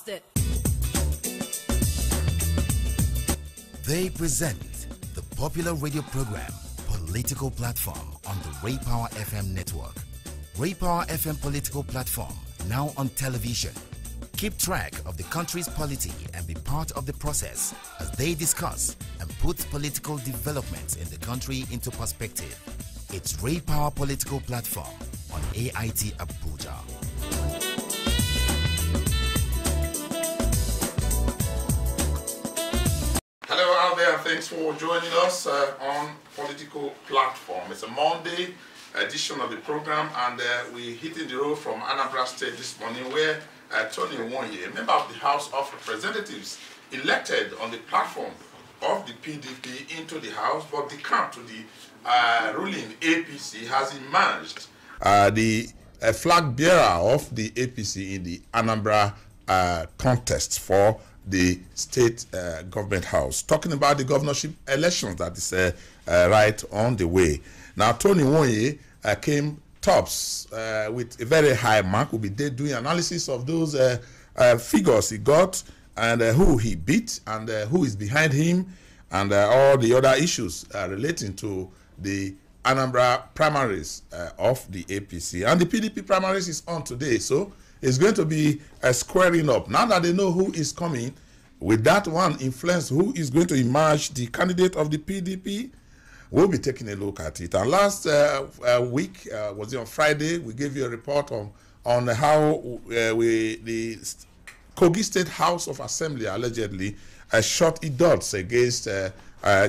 it. They present the popular radio program Political Platform on the Ray Power FM network. Ray Power FM Political Platform, now on television. Keep track of the country's polity and be part of the process as they discuss and put political developments in the country into perspective. It's Ray Power Political Platform on AIT Abuja. Hello out there, thanks for joining us on Political Platform. It's a Monday edition of the program, and we're hitting the road from Anambra State this morning, where Tony Nwonye, a member of the House of Representatives, elected on the platform of the PDP into the House, but decamped to the ruling APC, has emerged the flag bearer of the APC in the Anambra contest for the state government house. Talking about the governorship elections that is right on the way. Now, Tony Nwonye came tops with a very high mark. We'll be doing analysis of those figures he got and who he beat and who is behind him and all the other issues relating to the Anambra primaries of the APC. And the PDP primaries is on today, so it's going to be squaring up. Now that they know who is coming, with that one influence who is going to emerge the candidate of the PDP, we'll be taking a look at it. And last week, was it on Friday, we gave you a report on how the Kogi State House of Assembly allegedly shot idiots against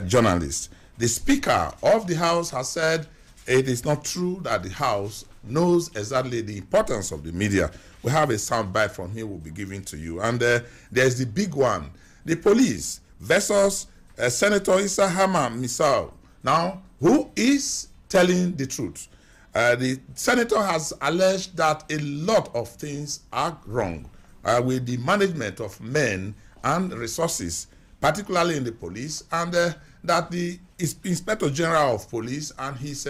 journalists. The Speaker of the House has said it is not true that the House knows exactly the importance of the media. We have a soundbite from him we'll be giving to you. And there's the big one, the police versus Senator Issa Misau. Now, who is telling the truth? The senator has alleged that a lot of things are wrong with the management of men and resources, particularly in the police, and that the Inspector General of Police and his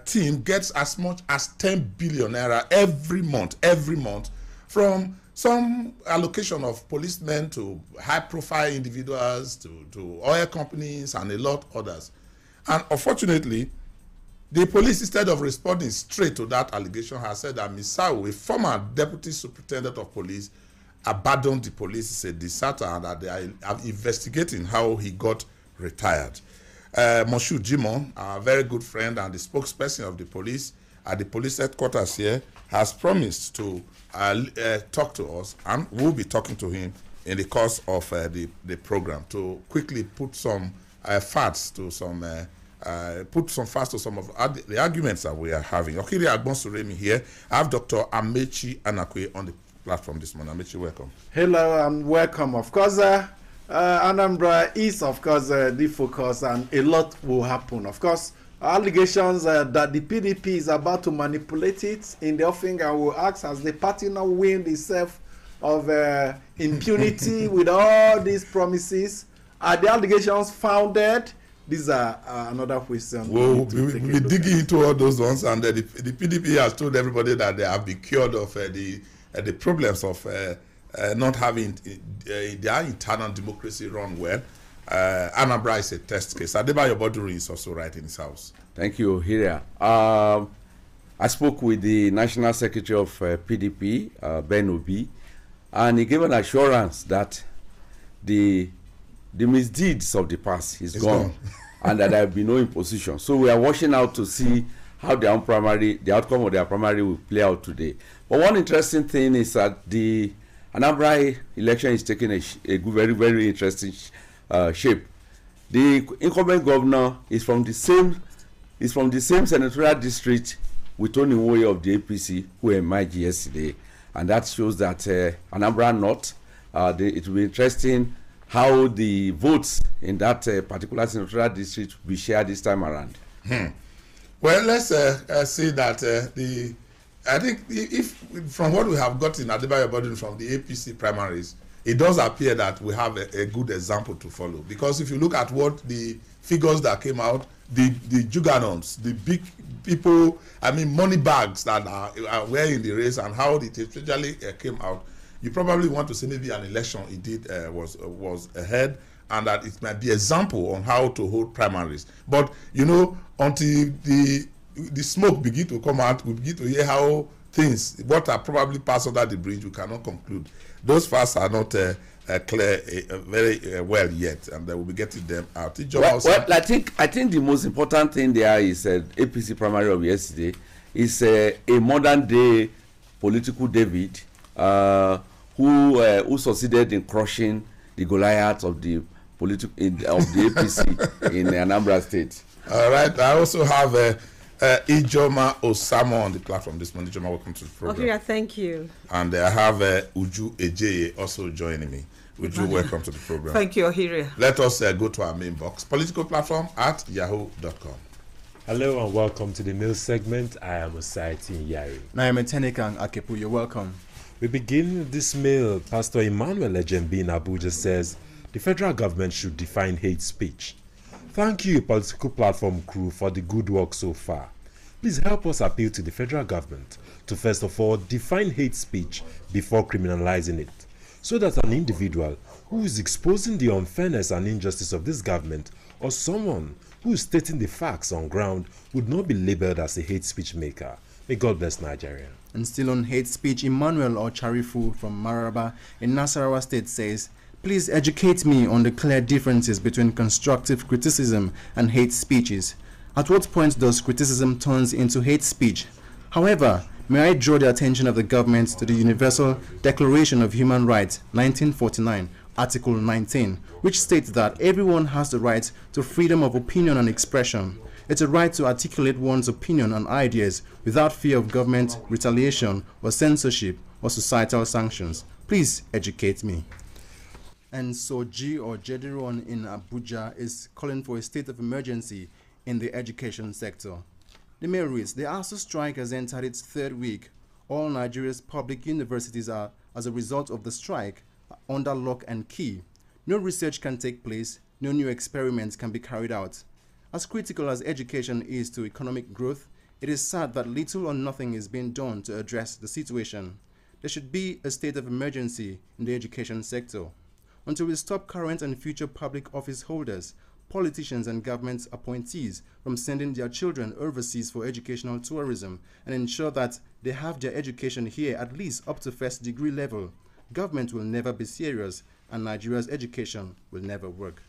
team gets as much as 10 billion naira every month from some allocation of policemen to high-profile individuals, to oil companies, and a lot others. And unfortunately, the police, instead of responding straight to that allegation, has said that Misau, a former deputy superintendent of police, abandoned the police, is a deserter, and that they are investigating how he got retired. Moshood Jimon, our very good friend and the spokesperson of the police at the police headquarters here, has promised to talk to us, and we'll be talking to him in the course of the program to quickly put some facts to some of the arguments that we are having. Okiri Agbonsuremi here. I have Dr. Amechi Anakwe on the platform this morning. Amechi, welcome. Hello and welcome. Of course, Anambra is, of course, the focus, and a lot will happen. Of course, allegations that the PDP is about to manipulate it in the offing, and will act as the party now win itself of impunity with all these promises. Are the allegations founded? These are another question. We'll be digging into all those ones, and the PDP has told everybody that they have been cured of the problems of not having their internal democracy run well. Anambra is a test case. Adebayo Boduri is also right in his house. Thank you, Hiria. I spoke with the National Secretary of PDP, Ben Obi, and he gave an assurance that the misdeeds of the past is gone and that there will be no imposition. So we are watching out to see how the outcome of their primary will play out today. But one interesting thing is that the Anambra election is taking a very, very interesting shape. The incumbent governor is from the same senatorial district with Tony Nwonye of the APC, who emerged yesterday, and that shows that Anambra North. It will be interesting how the votes in that particular senatorial district will be shared this time around. Well, let's see that I think if from what we have gotten Adebayo Bodun from the APC primaries, it does appear that we have a good example to follow. Because if you look at what the figures that came out, the juggernauts, the big people, I mean money bags that were in the race, and how it especially came out, you probably want to say maybe an election indeed was ahead, and that it might be example on how to hold primaries. But you know, until the smoke begin to come out, we begin to hear how things, what are probably passed under the bridge, we cannot conclude. Those facts are not clear very well yet, and we'll be getting them out. Well, I think the most important thing there is APC primary of yesterday is a modern day political David who succeeded in crushing the Goliath of the APC in Anambra State. All right. I also have Ijoma Osamo on the platform this morning. Ijoma, welcome to the program. Okay, thank you. And I have Uju Ejeye also joining me. Uju, welcome to the program. Thank you, Ohiria. Let us go to our main box, political platform at yahoo.com. Hello and welcome to the news segment. I am Osaiti Yari. I am Tenekan Akepu. You're welcome. We begin with this mail. Pastor Emmanuel Ejembi in Abuja says the federal government should define hate speech. Thank you, political platform crew, for the good work so far. Please help us appeal to the federal government to first of all define hate speech before criminalizing it, so that an individual who is exposing the unfairness and injustice of this government or someone who is stating the facts on ground would not be labeled as a hate speech maker. May God bless Nigeria. And still on hate speech, Emmanuel Ocharifu from Maraba in Nasarawa State says, please educate me on the clear differences between constructive criticism and hate speeches. At what point does criticism turn into hate speech? However, may I draw the attention of the government to the Universal Declaration of Human Rights, 1949, Article 19, which states that everyone has the right to freedom of opinion and expression. It's a right to articulate one's opinion and ideas without fear of government retaliation or censorship or societal sanctions. Please educate me. And Soji or Jediron in Abuja is calling for a state of emergency in the education sector. The mail reads, the ASU strike has entered its third week. All Nigeria's public universities are, as a result of the strike, under lock and key. No research can take place, no new experiments can be carried out. As critical as education is to economic growth, it is sad that little or nothing is being done to address the situation. There should be a state of emergency in the education sector. Until we stop current and future public office holders, politicians and government appointees from sending their children overseas for educational tourism and ensure that they have their education here at least up to first degree level, government will never be serious and Nigeria's education will never work.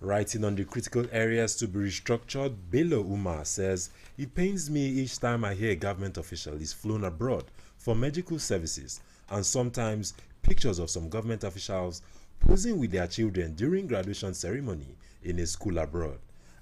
Writing on the critical areas to be restructured, Bello Umar says, it pains me each time I hear a government official is flown abroad for medical services, and sometimes pictures of some government officials posing with their children during graduation ceremony in a school abroad.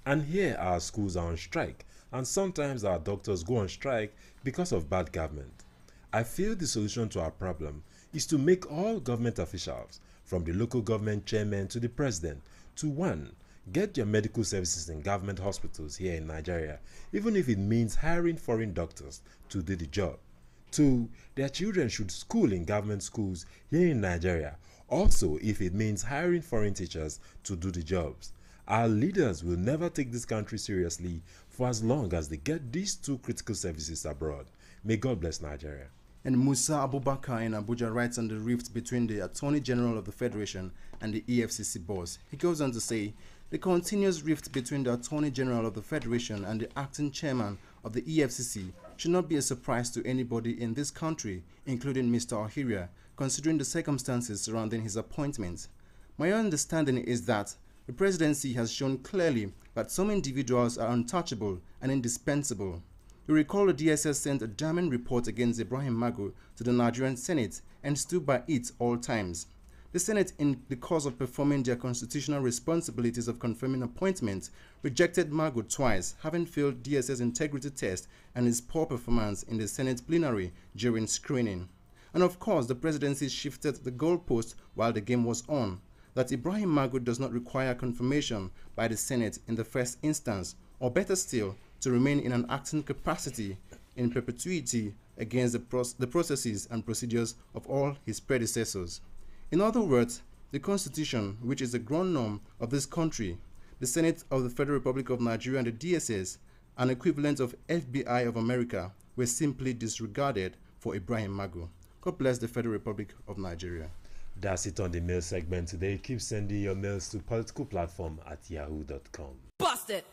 And here our schools are on strike, and sometimes our doctors go on strike because of bad government. I feel the solution to our problem is to make all government officials, from the local government chairman to the president, to 1. Get your medical services in government hospitals here in Nigeria, even if it means hiring foreign doctors to do the job. 2. Their children should school in government schools here in Nigeria, also if it means hiring foreign teachers to do the jobs. Our leaders will never take this country seriously for as long as they get these two critical services abroad. May God bless Nigeria. And Musa Abubakar in Abuja writes on the rift between the Attorney General of the Federation and the EFCC boss. He goes on to say, the continuous rift between the Attorney General of the Federation and the acting chairman of the EFCC should not be a surprise to anybody in this country, including Mr. Ohiria, considering the circumstances surrounding his appointment. My understanding is that the presidency has shown clearly that some individuals are untouchable and indispensable. You recall the DSS sent a damning report against Ibrahim Magu to the Nigerian Senate and stood by it all times. The Senate, in the course of performing their constitutional responsibilities of confirming appointments, rejected Magu twice, having failed DSS integrity test and his poor performance in the Senate plenary during screening. And of course, the presidency shifted the goalpost while the game was on, that Ibrahim Magu does not require confirmation by the Senate in the first instance, or better still, to remain in an acting capacity in perpetuity against the processes and procedures of all his predecessors. In other words, the Constitution, which is the ground norm of this country, the Senate of the Federal Republic of Nigeria and the DSS, an equivalent of FBI of America, were simply disregarded for Ibrahim Magu. God bless the Federal Republic of Nigeria. That's it on the mail segment today. Keep sending your mails to politicalplatform@yahoo.com. Bust it.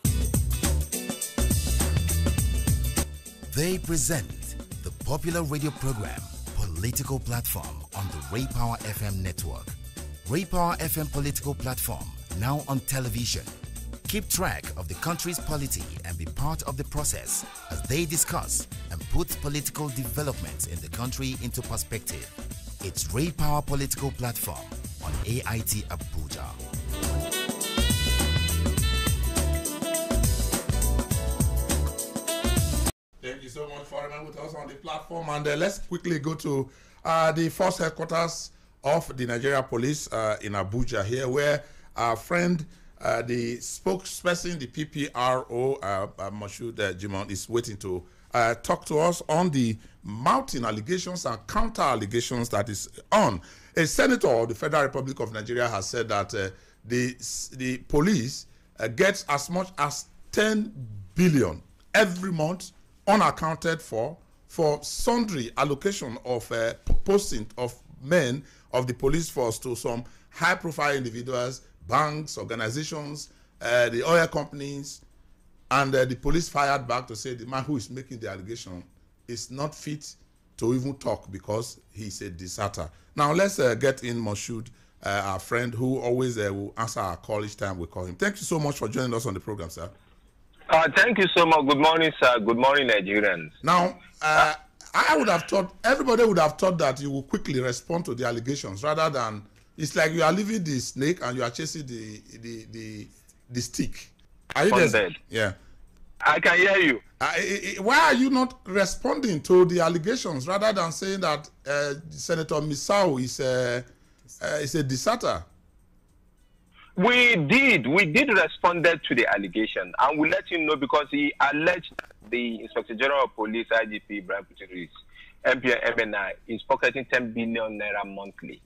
They present the popular radio program Political Platform on the Ray Power FM network. Ray Power FM Political Platform, now on television. Keep track of the country's polity and be part of the process as they discuss and put political developments in the country into perspective. It's Ray Power Political Platform on AIT Abuja. Thank you so much for remaining with us on the platform. And let's quickly go to the first headquarters of the Nigeria Police in Abuja here, where our friend, the spokesperson, the PPRO, Moshood Jimon, is waiting to talk to us on the mounting allegations and counter allegations that is on. A senator of the Federal Republic of Nigeria has said that the police gets as much as 10 billion every month unaccounted for sundry allocation of posting of men of the police force to some high-profile individuals, banks, organizations, the oil companies, and the police fired back to say the man who is making the allegation is not fit to even talk because he's a deserter. Now let's get in Moshood, our friend who always will answer our call each time we call him. Thank you so much for joining us on the program, sir. Thank you so much. Good morning, sir. Good morning, Nigerians. Now, I would have thought, everybody would have thought that you will quickly respond to the allegations rather than, it's like you are leaving the snake and you are chasing the stick. Are you there? Yeah. I can hear you. Why are you not responding to the allegations rather than saying that Senator Misau is a deserter? We did respond to the allegation, and we let him know because he alleged the Inspector General of Police, IGP Ibrahim Putin's MPN MNI is pocketing 10 billion naira monthly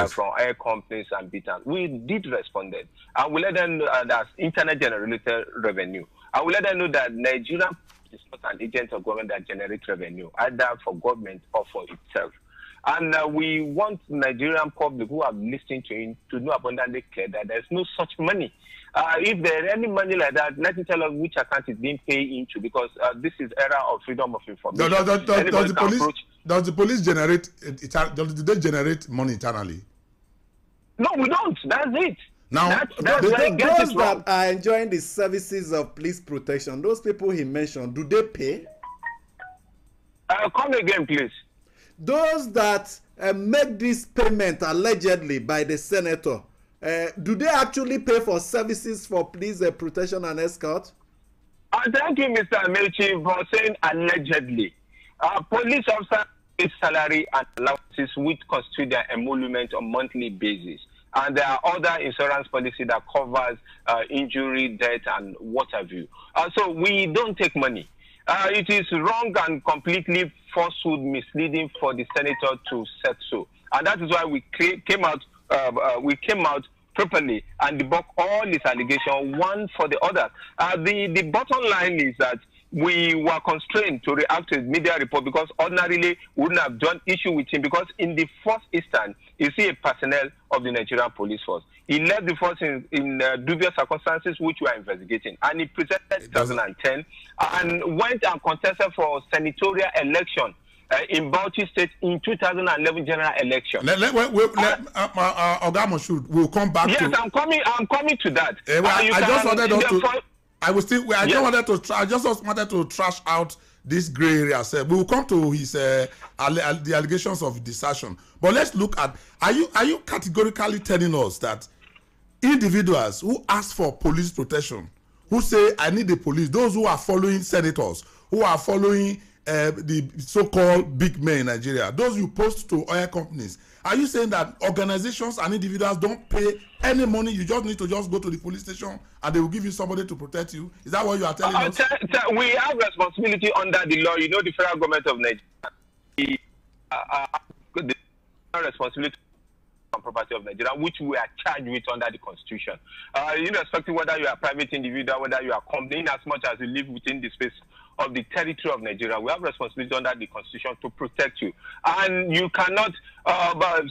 from oil companies and bitters. We did respond, and we let them know that's internet generated revenue. And we let them know that Nigeria is not an agent of government that generates revenue, either for government or for itself. And we want Nigerian public who are listening to him to know abundantly clear that there's no such money. If there's any money like that, let me tell us which account is being paid into, because this is era of freedom of information. Does the police generate? Do they generate money internally? No, we don't. That's it. Now, those that are enjoying the services of police protection, those people he mentioned, do they pay? Come again, please. Those that make this payment allegedly by the senator, do they actually pay for services for police protection and escort? Thank you, Mr. Amechi, for saying allegedly. Police officers pay salary and allowances which constitute their emolument on monthly basis. And there are other insurance policy that covers injury, death, and what have you. So we don't take money. It is wrong and completely falsehood, misleading for the senator to say so, and that is why we came out properly and debunk all his allegations, one for the other. The bottom line is that we were constrained to react to his media report because ordinarily we wouldn't have done issue with him, because in the first instance, is he a personnel of the Nigerian police force. He left the force in dubious circumstances which we are investigating, and he presented 2010 and went and contested for senatorial election in Bauchi State in 2011 general election. Oga Moshood, we'll come back. Yes, I'm coming to that. I just wanted to trash out this gray area. We will come to his the allegations of desertion. But let's look at, are you categorically telling us that individuals who ask for police protection, who say I need the police, those who are following senators, who are following the so-called big men in Nigeria, those you post to oil companies, are you saying that organizations and individuals don't pay any money? You just need to just go to the police station and they will give you somebody to protect you? Is that what you are telling us? We have responsibility under the law. You know, the federal government of Nigeria, the responsibility on property of Nigeria, which we are charged with under the Constitution. Irrespective whether you are a private individual, whether you are a company, in as much as you live within the space of the territory of Nigeria. We have responsibility under the Constitution to protect you. And you cannot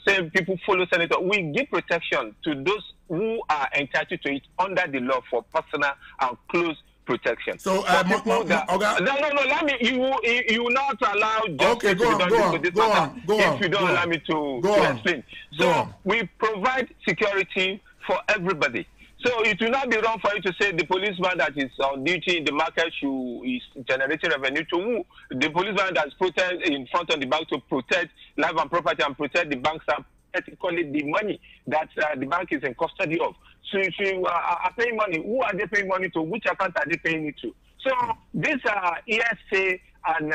say people follow senator. We give protection to those who are entitled to it under the law for personal and close protection. So, let me, you will not allow justice to be done to this matter if you don't allow me to explain. So, we provide security for everybody. So it will not be wrong for you to say the policeman that is on duty in the market is generating revenue to who? The policeman that's protect in front of the bank to protect life and property and protect the bank staff, particularly the money that the bank is in custody of. So if you are paying money, who are they paying money to? Which account are they paying it to? So these are ESA and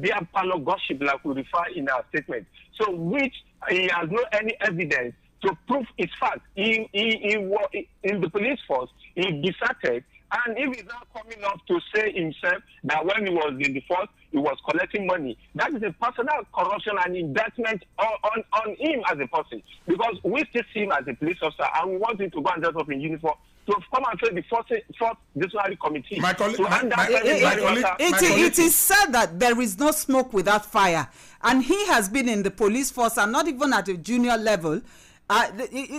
beer parlor gossip, like we refer in our statement. So which he has no any evidence to prove its fact. He was in the police force, he deserted, and if he's not coming up to say himself that when he was in the force, he was collecting money, that is a personal corruption and indictment on him as a person. Because we still see him as a police officer, and we want him to go and dress up in uniform to come and face the fourth disciplinary committee. It is said that there is no smoke without fire, and he has been in the police force and not even at a junior level.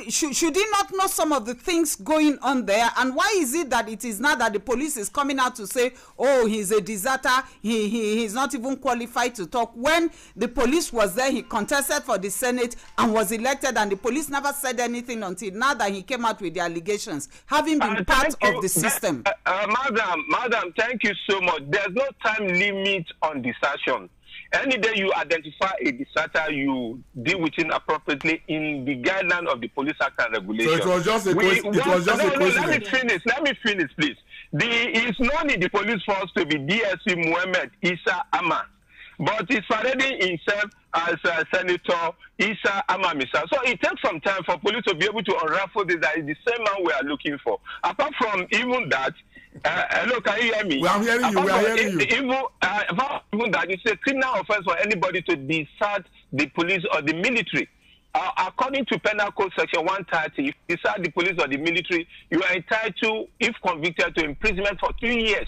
Should he not know some of the things going on there? And why is it that it is now that the police is coming out to say, oh, he's a deserter, he's not even qualified to talk? When the police was there, he contested for the Senate and was elected, and the police never said anything until now that he came out with the allegations, having been part of the system. Madam, thank you so much. There's no time limit on desertion. Any day you identify a deserter, you deal with it appropriately in the guideline of the Police Act and Regulation. So it was just a question. Let me finish, please. It's known in the police force to be DSP Muhammad Isa Ama, but he's parading himself as Senator Isa Ama Misau. So it takes some time for police to be able to unravel this. That is the same man we are looking for. Apart from even that, hello, can you hear me? I'm hearing you. We are hearing you. Even that, it's a criminal offense for anybody to desert the police or the military. According to Penal Code Section 130, if you desert the police or the military, you are entitled, if convicted, to imprisonment for 3 years.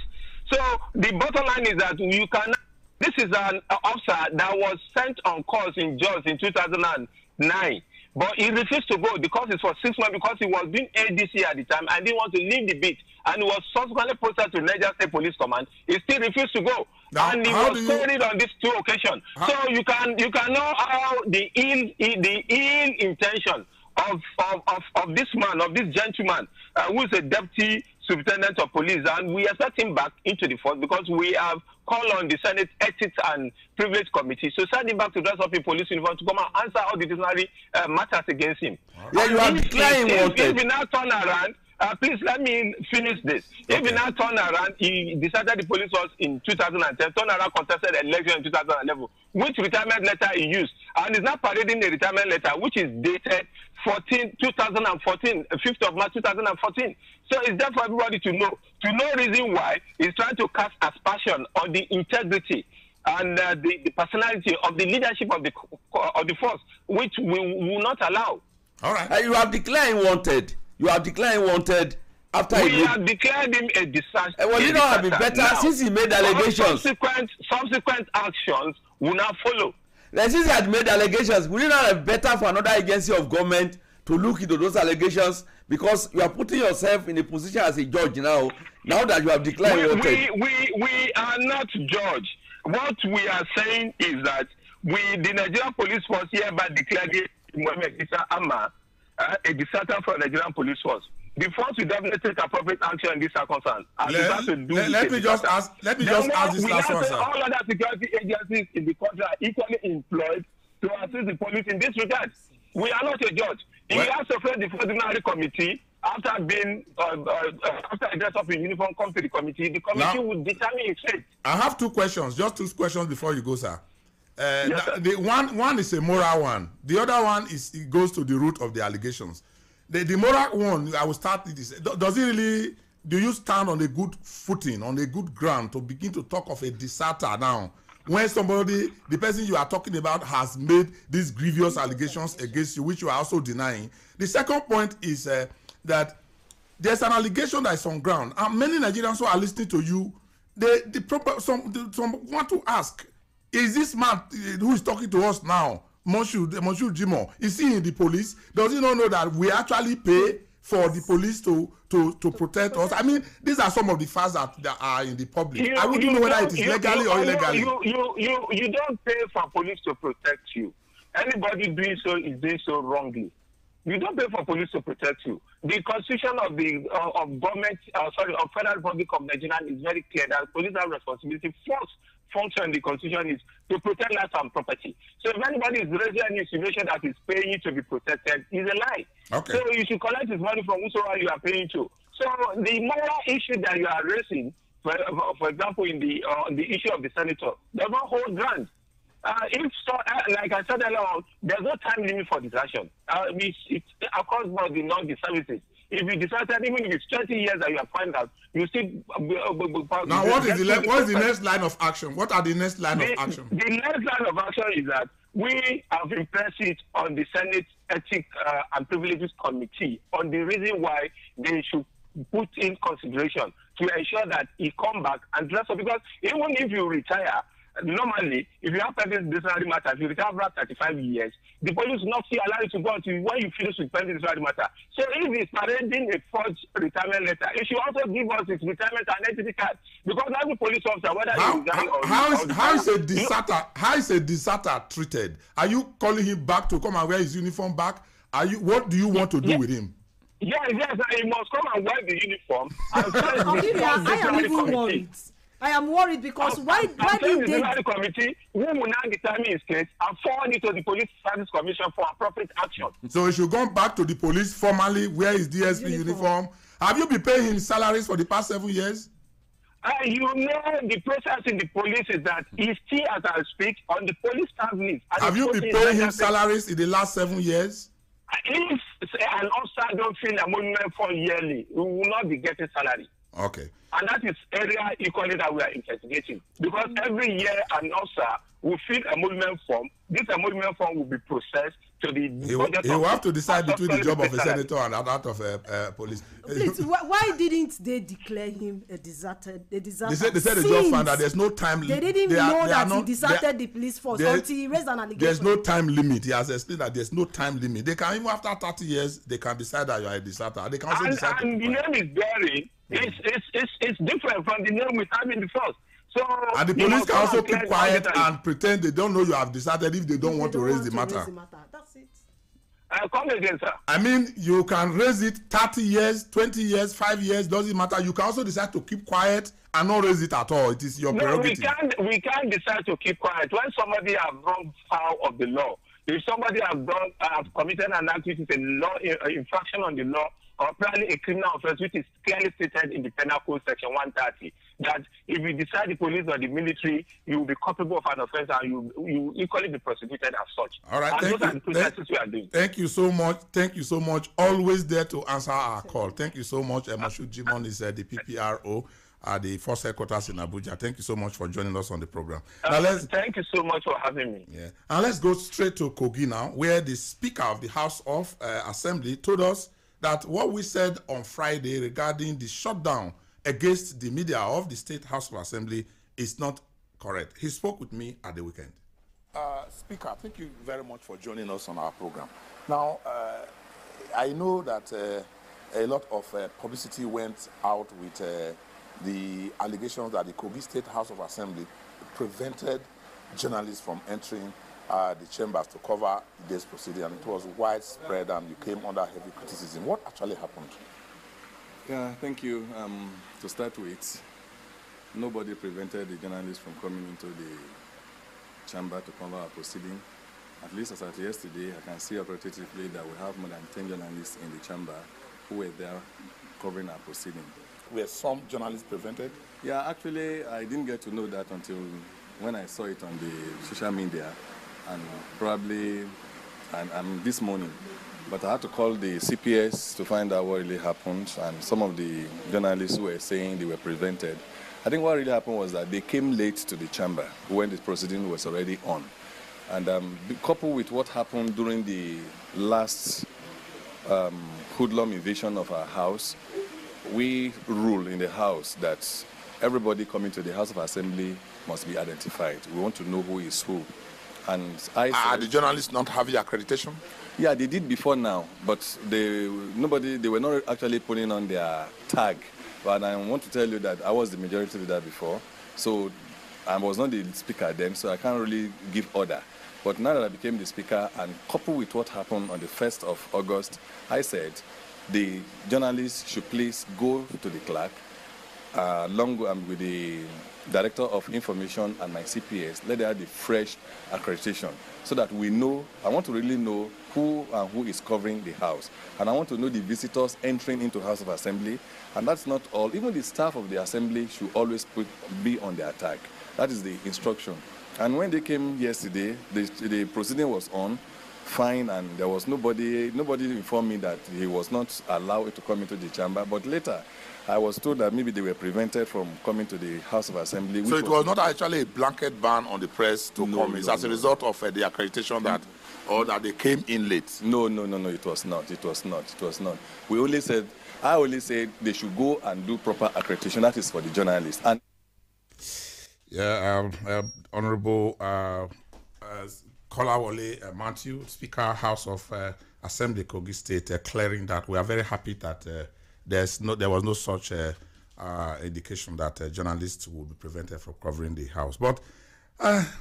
So the bottom line is that you cannot. This is an officer that was sent on course in Jos in 2009. But he refused to go. The course is for 6 months because he was doing ADC at the time and didn't want to leave the beat. And he was subsequently posted to Niger State Police Command. He still refused to go. Now, and he was carried on these 2 occasions. So you can know how the ill intention of this man, of this gentleman, who is a deputy superintendent of police, and we expect him back into the force because we have called on the Senate Ethics and Privilege Committee to send him back to dress up in police uniform to come and answer all the disciplinary matters against him. Yeah, you are declaring wanted. If he now turn around, please let me finish this. Okay. If he now turn around, he decided the police force in 2010, turn around, contested election in 2011, which retirement letter he used, and is now parading a retirement letter which is dated 2014, 5th of March 2014. So it's there for everybody to know. To no reason why he's trying to cast aspersion on the integrity and the personality of the leadership of the force, which we will not allow. All right. You have declared wanted. You have declared wanted after we have declared him a disaster. Well, you know, have been better now, since he made allegations. Subsequent actions will now follow. Since he had made allegations, would it not have better for another agency of government to look into those allegations? Because you are putting yourself in a position as a judge now that you have declared wanted. We are not judge. What we are saying is that the Nigerian Police Force hereby declared Mohammed Isa Ama a deserter from the Nigerian Police Force. The force will definitely take appropriate action in this circumstance. Let me just ask this last one, sir. All other security agencies in the country are equally employed to assist the police in this regard. We are not a judge. He has to face the disciplinary committee after being after a dress up in uniform comes to the committee will determine his fate. I have 2 questions, just 2 questions before you go, sir. Yes, sir. The one is a moral one. The other one it goes to the root of the allegations. The moral one, I will start with this. Do you stand on a good footing, on a good ground to begin to talk of a deserter now? When the person you are talking about has made these grievous allegations against you, which you are also denying. The second point is that there's an allegation that is on ground. And many Nigerians who are listening to you some want to ask, is this man who is talking to us now, Monsieur Jimo, is he in the police? Does he not know that we actually pay for the police to protect us? I mean, these are some of the facts that are in the public. I wouldn't know whether it is legally or illegally. You don't pay for police to protect you. Anybody doing so is doing so wrongly. You don't pay for police to protect you. The constitution of the of Federal Republic of Nigeria is very clear that police have responsibility. First function in the constitution is to protect life and property. So if anybody is raising an insinuation that is paying you to be protected, is a lie. Okay. So you should collect his money from whosoever you are paying to. So the moral issue that you are raising, for example, in the issue of the senator, does not hold ground. Like I said earlier on, there's no time limit for distraction. It's across board in all the services. If you decided, even if it's 20 years that you have found out, you still. Now, what is the next line of action? What are the next line of action? The next line of action is that we have impressed it on the Senate Ethics and Privileges Committee on the reason why they should put in consideration to ensure that he come back and dress up. Because even if you retire, normally, if you have pending disciplinary matter, if you retire after 35 years, the police will not allow you to go until when you finish with pending disciplinary matter. So if he's parading a forged retirement letter, he should also give us his retirement identity card. Because every police officer, whether he resign or how is a deserter treated? Are you calling him back to come and wear his uniform back? What do you want to do with him? Yes, he must come and wear the uniform. And I am even worried. I am worried because why did they? The committee who will now determine his case and forward it to the Police Service Commission for appropriate action. So he should go back to the police formally, wear his DSP uniform. Have you been paying him salaries for the past 7 years? You know, the process in the police is that he's still, as I speak, on the police staff list. Have you been paying him salaries in the last 7 years? If an officer don't fill a monument for yearly, he will not be getting salary. Okay. And that is area equally that we are investigating. Because every year an officer will fill a monument form. This emolument form will be processed to the... He will have to decide between the job of a senator and that of police. Please, why didn't they declare him a deserter? They said the judge found that there's no time limit. They didn't know that he deserted the police force until he raised an allegation. There's no time limit. He has explained that there's no time limit. They can, even after 30 years, they can decide that you are a deserter. They can also decide. And the name is buried. It's different from the name we have in the first. So, and the police can also keep quiet and pretend they don't know you have decided if they don't want to raise the matter. That's it. Come again, sir. I mean, you can raise it 30 years, 20 years, 5 years, doesn't matter. You can also decide to keep quiet and not raise it at all. It is your prerogative. We can't decide to keep quiet. When somebody has run foul of the law, if somebody has committed an act which is a law infraction on the law, or probably a criminal offense which is clearly stated in the Penal Code Section 130, that if you decide the police or the military, you will be culpable of an offense and you equally be prosecuted as such. All right, and those are the processes we are doing. Thank you so much. Thank you so much. Always there to answer our call. Thank you so much. Moshood Jimon is the PPRO at the Force Headquarters in Abuja. Thank you so much for joining us on the program. Thank you so much for having me. Yeah. And let's go straight to Kogi now, where the Speaker of the House of Assembly told us that what we said on Friday regarding the shutdown against the media of the State House of Assembly is not correct. He spoke with me at the weekend. Speaker, thank you very much for joining us on our program. Now, I know that a lot of publicity went out with the allegations that the Kogi State House of Assembly prevented journalists from entering the chambers to cover this proceeding, and it was widespread and you came under heavy criticism. What actually happened? Yeah, thank you. To start with, nobody prevented the journalists from coming into the chamber to cover our proceeding. At least as at yesterday, I can see authoritatively that we have more than 10 journalists in the chamber who were there covering our proceeding. Were some journalists prevented? Yeah, actually, I didn't get to know that until when I saw it on the social media. And probably and this morning, but I had to call the CPS to find out what really happened, and some of the journalists who were saying they were prevented. I think what really happened was that they came late to the chamber when the proceeding was already on, and coupled with what happened during the last hoodlum invasion of our house, we rule in the house that everybody coming to the House of Assembly must be identified. We want to know who is who. And I the journalists not having accreditation? Yeah, they did before now, but they were not actually putting on their tag. But I want to tell you that I was the majority leader before, so I was not the speaker then, so I can't really give order. But now that I became the speaker, and coupled with what happened on the 1st of August, I said the journalists should please go to the clerk, along with the Director of Information and my CPS, let there have the fresh accreditation so that we know, I want to really know who and who is covering the house. And I want to know the visitors entering into House of Assembly. And that's not all. Even the staff of the Assembly should always be on their tag. That is the instruction. And when they came yesterday, the proceeding was on, fine, and there was nobody informed me that he was not allowed to come into the chamber. But later, I was told that maybe they were prevented from coming to the House of Assembly. So it was not actually a blanket ban on the press to come. It's as a result of the accreditation that they came in late. No, it was not. It was not. I only said they should go and do proper accreditation. That is for the journalists. And Honorable Kolawole Matthew, Speaker, House of Assembly, Kogi State, clearing that we are very happy that there was no such indication that journalists would be prevented from covering the house. But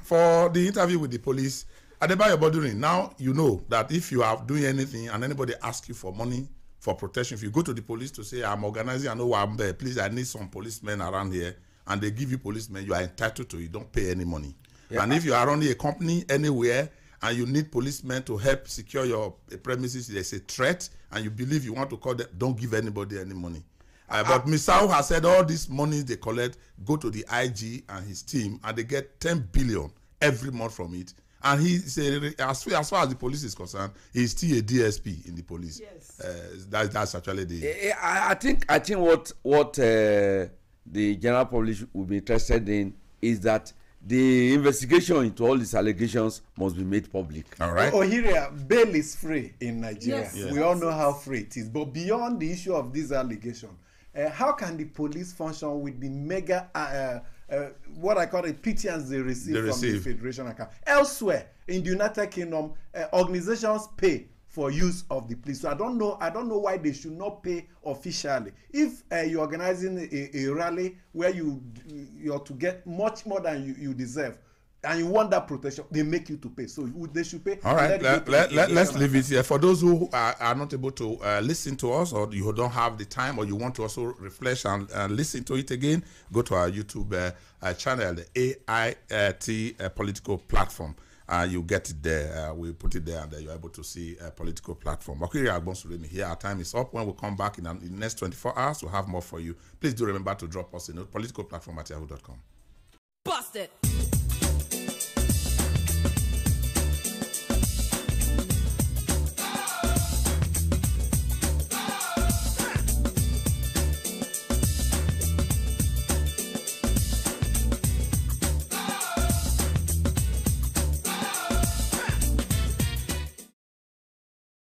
for the interview with the police, Adebayo Bodurin, now you know that if you are doing anything and anybody asks you for money for protection, if you go to the police to say, I'm organizing, I know why I'm there, please, I need some policemen around here, and they give you policemen, you are entitled to, you don't pay any money. Yeah. And if you are running a company anywhere and you need policemen to help secure your premises, there's a threat, and you believe you want to call them, don't give anybody any money. But Misau has said all this money they collect go to the IG and his team, and they get 10 billion every month from it. And he said, as far as the police is concerned, he's still a DSP in the police. Yes. That's actually the. I think what the general public will be interested in is that the investigation into all these allegations must be made public. All right. Ohiria, bail is free in Nigeria. Yes. We all know how free it is. But beyond the issue of this allegation, how can the police function with the mega, what I call a pittance they receive from the Federation account? Elsewhere in the United Kingdom, organizations pay for use of the police. So I don't know why they should not pay officially. If you're organizing a rally where you're to get much more than you deserve, and you want that protection, they make you to pay. So they should pay. All right, let's leave it here. For those who are not able to listen to us, or you don't have the time, or you want to also refresh and listen to it again, go to our YouTube channel, the AIT Political Platform. You get it there. We put it there, and you're able to see a political platform. Here, our time is up. When we come back in the next 24 hours, we'll have more for you. Please do remember to drop us a note, politicalplatform@yahoo.com. Bust it.